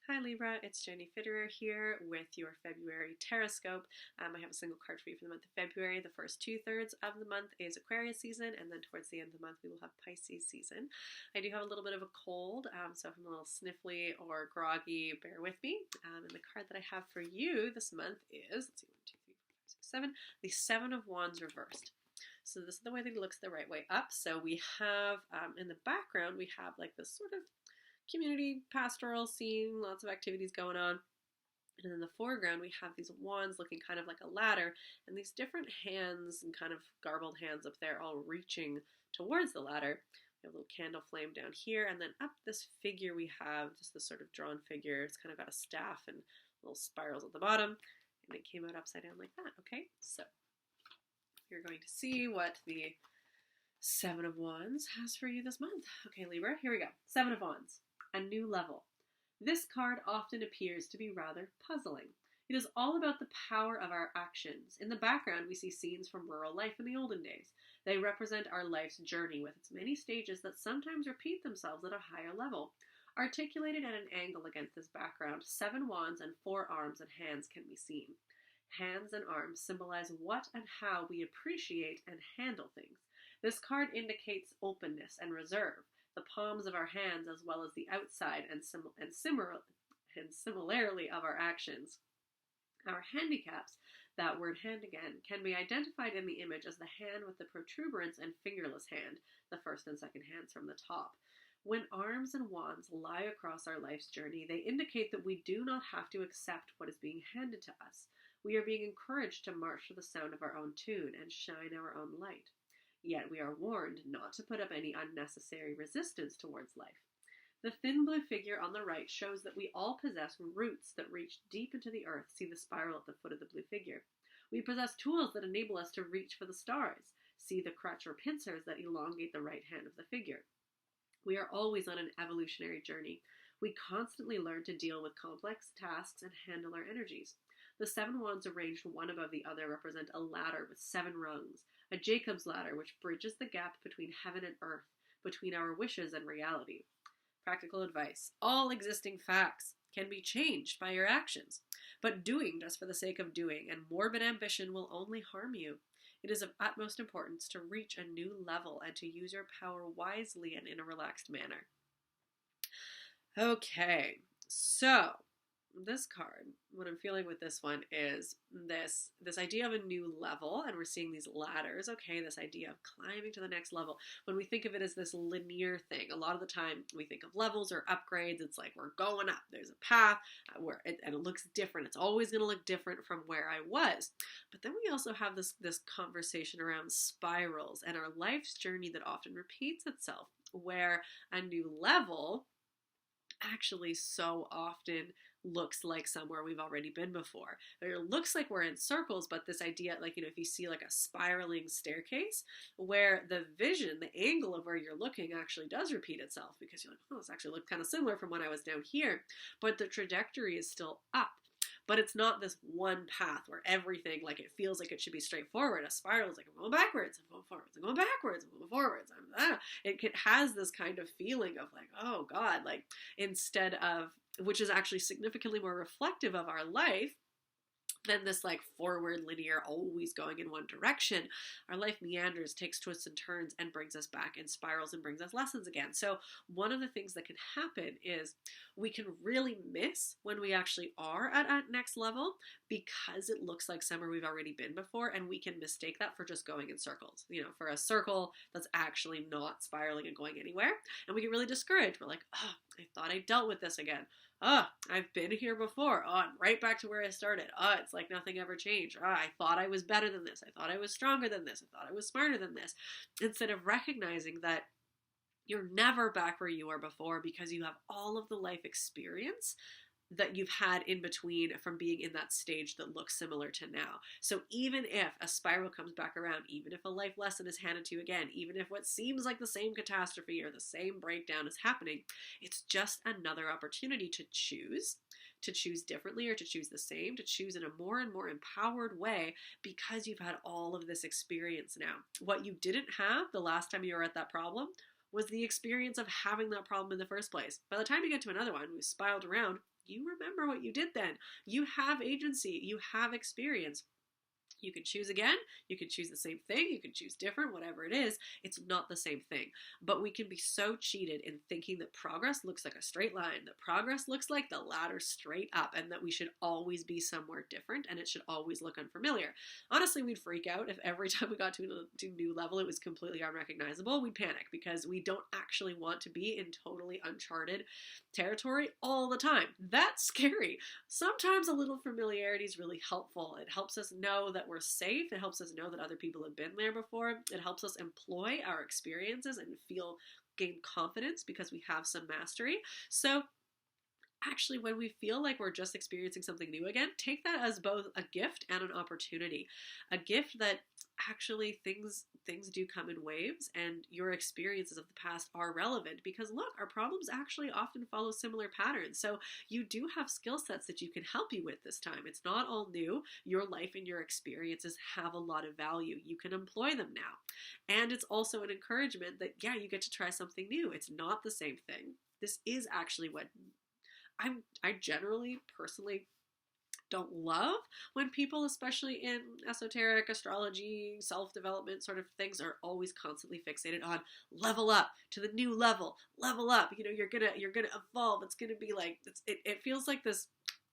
Hi Libra, it's Jenny Fitterer here with your February Tarotscope. I have a single card for you for the month of February. The first 2/3 of the month is Aquarius season, and then towards the end of the month we will have Pisces season. I do have a little bit of a cold, so if I'm a little sniffly or groggy, bear with me. And the card that I have for you this month is, let's see, 1, 2, 3, 4, 5, 6, 7, the Seven of Wands reversed. So this is the way that he looks the right way up. So we have, in the background, we have like this sort of community pastoral scene, lots of activities going on. And in the foreground, we have these wands looking kind of like a ladder, and these different hands and kind of garbled hands up there all reaching towards the ladder. We have a little candle flame down here, and then up this figure we have, just this sort of drawn figure. It's kind of got a staff and little spirals at the bottom, and it came out upside down like that. Okay, so you're going to see what the Seven of Wands has for you this month. Okay, Libra, here we go. Seven of Wands. A new level. This card often appears to be rather puzzling. It is all about the power of our actions. In the background, we see scenes from rural life in the olden days. They represent our life's journey with its many stages that sometimes repeat themselves at a higher level. Articulated at an angle against this background, 7 wands and 4 arms and hands can be seen. Hands and arms symbolize what and how we appreciate and handle things. This card indicates openness and reserve. The palms of our hands as well as the outside and similarly of our actions. Our handicaps, that word hand again, can be identified in the image as the hand with the protuberance and fingerless hand, the first and second hands from the top. When arms and wands lie across our life's journey, they indicate that we do not have to accept what is being handed to us. We are being encouraged to march to the sound of our own tune and shine our own light. Yet we are warned not to put up any unnecessary resistance towards life. The thin blue figure on the right shows that we all possess roots that reach deep into the earth. See the spiral at the foot of the blue figure. We possess tools that enable us to reach for the stars. See the crutch or pincers that elongate the right hand of the figure. We are always on an evolutionary journey. We constantly learn to deal with complex tasks and handle our energies. The 7 wands arranged one above the other represent a ladder with 7 rungs, a Jacob's ladder which bridges the gap between heaven and earth, between our wishes and reality. Practical advice. All existing facts can be changed by your actions, but doing just for the sake of doing and morbid ambition will only harm you. It is of utmost importance to reach a new level and to use your power wisely and in a relaxed manner. Okay, so this card, what I'm feeling with this one is this idea of a new level, and we're seeing these ladders. Okay, this idea of climbing to the next level. When we think of it as this linear thing, a lot of the time we think of levels or upgrades. It's like we're going up. There's a path and it looks different. It's always going to look different from where I was. But then we also have this conversation around spirals and our life's journey that often repeats itself, where a new level actually so often looks like somewhere we've already been before. It looks like we're in circles, but this idea, like, if you see like a spiraling staircase where the vision, the angle of where you're looking actually does repeat itself, because you're like, oh, this actually looked kind of similar from when I was down here, but the trajectory is still up. But it's not this one path where everything, like, it feels like it should be straightforward. A spiral is like, I'm going backwards, I'm going forwards, I'm going backwards, I'm going forwards. It has this kind of feeling of like, oh God, like, instead of, which is actually significantly more reflective of our life than this like forward linear, always going in one direction. Our life meanders, takes twists and turns, and brings us back and spirals and brings us lessons again. So one of the things that can happen is we can really miss when we actually are at next level, because it looks like somewhere we've already been before, and we can mistake that for just going in circles, for a circle that's actually not spiraling and going anywhere. And we get really discouraged. We're like, oh, I thought I dealt with this again. Oh, I've been here before. Oh, I'm right back to where I started. Oh, it's like nothing ever changed. Oh, I thought I was better than this. I thought I was stronger than this. I thought I was smarter than this. Instead of recognizing that you're never back where you were before, because you have all of the life experience that you've had in between from being in that stage that looks similar to now. So even if a spiral comes back around, even if a life lesson is handed to you again, even if what seems like the same catastrophe or the same breakdown is happening, it's just another opportunity to choose differently, or to choose the same, to choose in a more and more empowered way, because you've had all of this experience now. What you didn't have the last time you were at that problem was the experience of having that problem in the first place. By the time you get to another one, we spiraled around, you remember what you did then. You have agency, you have experience. You can choose again, you can choose the same thing, you can choose different, whatever it is. It's not the same thing. But we can be so cheated in thinking that progress looks like a straight line, that progress looks like the ladder straight up, and that we should always be somewhere different and it should always look unfamiliar. Honestly, we'd freak out if every time we got to a new level it was completely unrecognizable. We'd panic because we don't actually want to be in totally uncharted territory all the time. That's scary. Sometimes a little familiarity is really helpful. It helps us know that we're safe. It helps us know that other people have been there before. It helps us employ our experiences and gain confidence because we have some mastery. So actually, when we feel like we're just experiencing something new again, take that as both a gift and an opportunity. A gift that actually things do come in waves, and your experiences of the past are relevant because look, our problems actually often follow similar patterns. So you do have skill sets that you can help you with this time. It's not all new. Your life and your experiences have a lot of value. You can employ them now. And it's also an encouragement that, yeah, you get to try something new. It's not the same thing. This is actually what I generally, personally, don't love when people, especially in esoteric, astrology, self-development sort of things, are always constantly fixated on level up to the new level, level up. You know, you're gonna evolve. It's gonna be like it feels like this,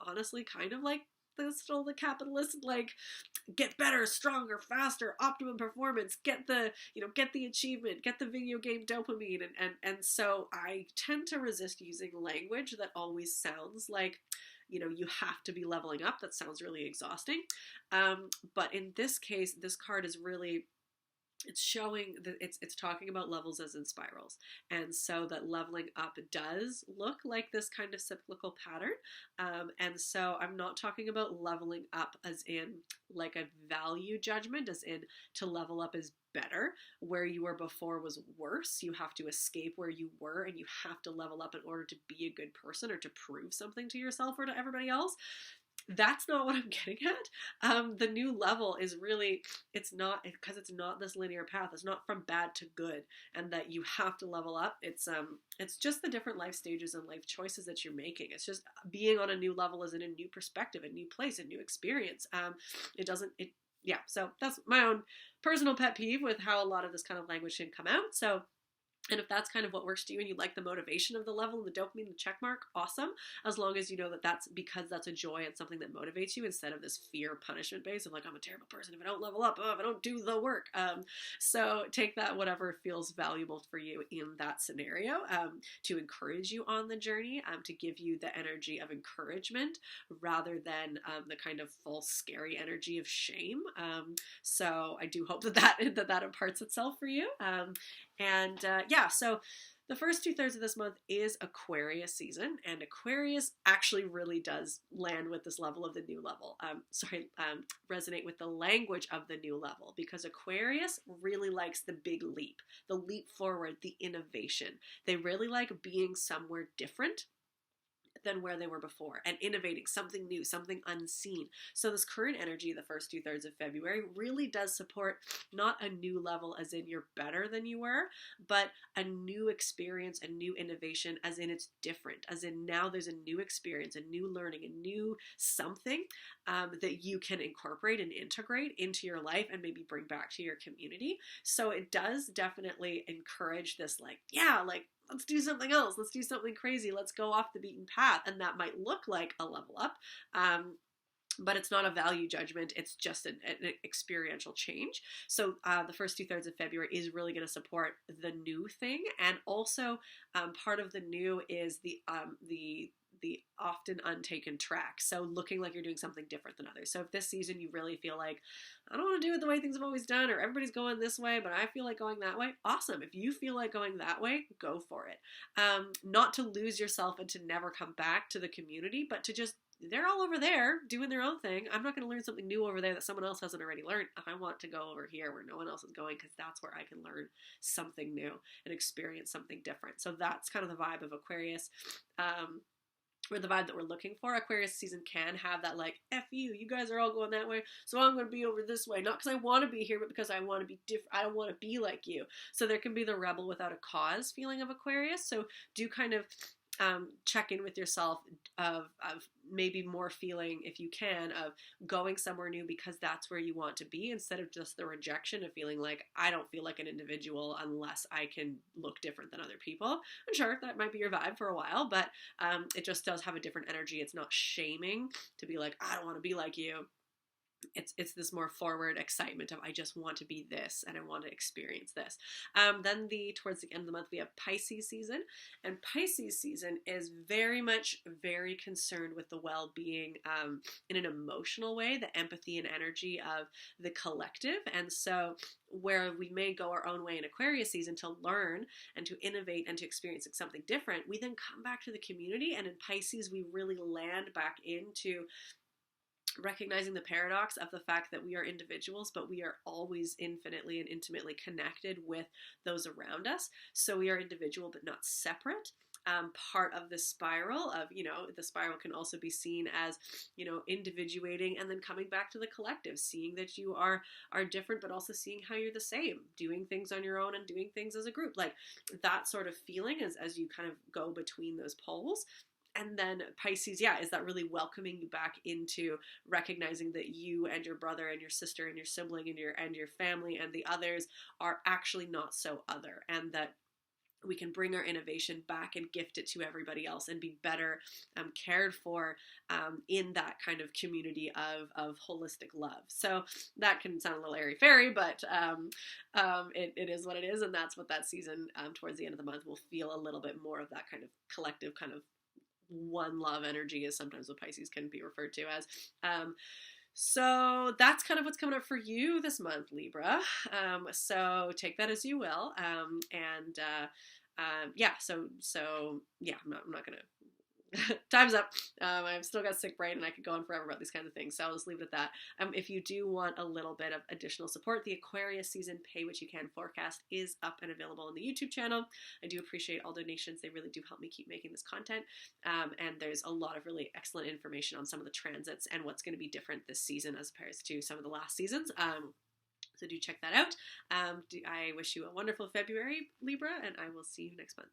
honestly, kind of like the capitalist, like, get better, stronger, faster, optimum performance, get the achievement, get the video game dopamine, and so I tend to resist using language that always sounds like, you have to be leveling up. That sounds really exhausting. But in this case, this card is really, it's showing that it's talking about levels as in spirals, and so that leveling up does look like this kind of cyclical pattern. And so I'm not talking about leveling up as in like a value judgment, as in to level up is better. Where you were before was worse. You have to escape where you were, and you have to level up in order to be a good person or to prove something to yourself or to everybody else. That's not what I'm getting at. The new level is really, it's not, because it's not this linear path. It's not from bad to good, and that you have to level up. It's just the different life stages and life choices that you're making. It's just being on a new level is in a new perspective, a new place, a new experience. Yeah, so that's my own personal pet peeve with how a lot of this kind of language can come out. So, and if that's kind of what works to you and you like the motivation of the level and the dopamine, the check mark, awesome. As long as you know that that's because that's a joy and something that motivates you, instead of this fear punishment base of like, I'm a terrible person if I don't level up, if I don't do the work. So take that, whatever feels valuable for you in that scenario, to encourage you on the journey, to give you the energy of encouragement rather than the kind of false scary energy of shame. So I do hope that imparts itself for you. So the first 2/3 of this month is Aquarius season, and Aquarius actually really does land with this level of the new level. Resonate with the language of the new level, because Aquarius really likes the big leap, the leap forward, the innovation. They really like being somewhere different than where they were before and innovating something new, something unseen. So this current energy, the first 2/3 of February, really does support not a new level as in you're better than you were, but a new experience, a new innovation as in it's different, as in now there's a new experience, a new learning, a new something that you can incorporate and integrate into your life and maybe bring back to your community. So it does definitely encourage this, let's do something else. Let's do something crazy. Let's go off the beaten path. And that might look like a level up, but it's not a value judgment. It's just an experiential change. So the first 2/3 of February is really going to support the new thing. And also part of the new is the often untaken track. So looking like you're doing something different than others. So if this season you really feel like, I don't want to do it the way things have always done, or everybody's going this way, but I feel like going that way, awesome. If you feel like going that way, go for it. Not to lose yourself and to never come back to the community, but to just, they're all over there doing their own thing. I'm not going to learn something new over there that someone else hasn't already learned. I want to go over here where no one else is going, because that's where I can learn something new and experience something different. So that's kind of the vibe of Aquarius. Or the vibe that we're looking for. Aquarius season can have that like, F you guys are all going that way, so I'm going to be over this way. Not because I want to be here, but because I want to be different. I don't want to be like you. So there can be the rebel without a cause feeling of Aquarius. So do kind of check in with yourself of maybe more feeling, if you can, of going somewhere new because that's where you want to be, instead of just the rejection of feeling like I don't feel like an individual unless I can look different than other people. And sure, that might be your vibe for a while, but it just does have a different energy. It's not shaming to be like, I don't want to be like you. It's this more forward excitement of I just want to be this and I want to experience this. Then towards the end of the month we have Pisces season, and Pisces season is very concerned with the well-being in an emotional way, the empathy and energy of the collective. And so where we may go our own way in Aquarius season to learn and to innovate and to experience something different, we then come back to the community, and in Pisces we really land back into recognizing the paradox of the fact that we are individuals, but we are always infinitely and intimately connected with those around us. So we are individual, but not separate. Part of the spiral of, the spiral can also be seen as, individuating and then coming back to the collective, seeing that you are different, but also seeing how you're the same, doing things on your own and doing things as a group. Like that sort of feeling as you kind of go between those poles. And then Pisces, is that really welcoming you back into recognizing that you and your brother and your sister and your sibling and your family and the others are actually not so other, and that we can bring our innovation back and gift it to everybody else and be better cared for in that kind of community of holistic love. So that can sound a little airy-fairy, but it is what it is, and that's what that season towards the end of the month will feel a little bit more of, that kind of collective kind of one love energy is sometimes what Pisces can be referred to as. So that's kind of what's coming up for you this month, Libra. So take that as you will. I'm not gonna time's up. I've still got sick brain and I could go on forever about these kinds of things, so I'll just leave it at that. If you do want a little bit of additional support, the Aquarius season Pay What You Can forecast is up and available on the YouTube channel. I do appreciate all donations. They really do help me keep making this content. And there's a lot of really excellent information on some of the transits and what's going to be different this season as opposed to some of the last seasons. So do check that out. I wish you a wonderful February, Libra, and I will see you next month.